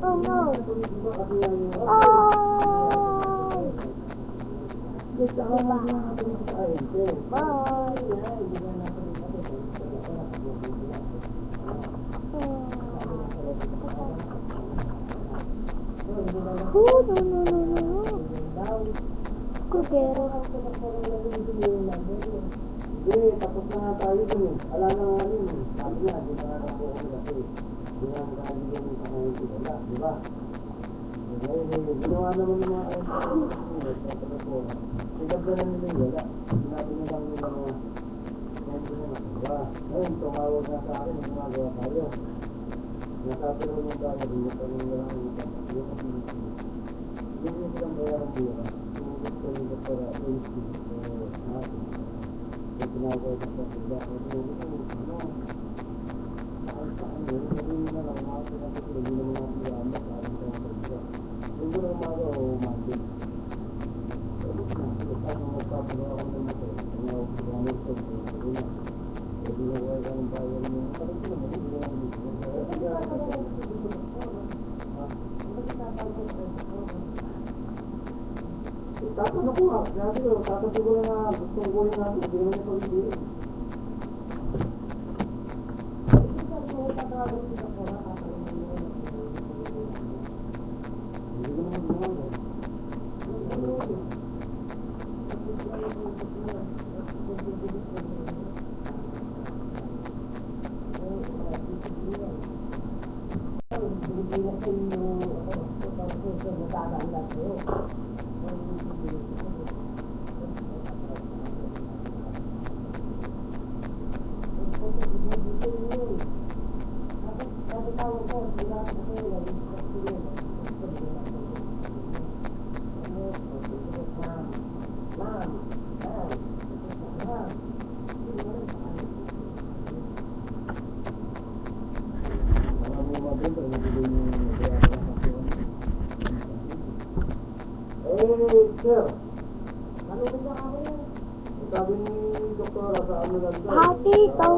Oh no! Oh! Kugero. Hindi, tapos na nga tayo dun eh. Wala na nga rin eh. Sabi niya, di na nga po ako kasi. Di na nga kami din sa ngayon sila, di ba? Ginawa naman yung mga ayun sa telefon. Sigab na nila yung wala. Sinabi na lang nila mga hindi na magawa. Ngayon, tumawag na sa akin, gumagawa tayo. Nasasalo mo tayo, rin na lang yung kapatid. Hindi nyo silang bayarang buka. Tumugod ko yung para AC. Ginagawa sa kapila. Ano? Saan yun? Hindi na lang mga pinapit. Hindi na mga piyama. Saan sa kapila. Hindi na umaga o umagin. Paano magpapagawa ko ng motor? Ano ako pinamit ko? Hindi na huwag ang bayan mo. Parang sila mo. Hindi na lang dito. Tatanong ko nga. Sabi ko, tatanong ko na gustong gawin natin. Hindi naman yung pag-ibig. Sir, ano ba ako yan? Sabi ni Doktora sa ano lang sir? Patito,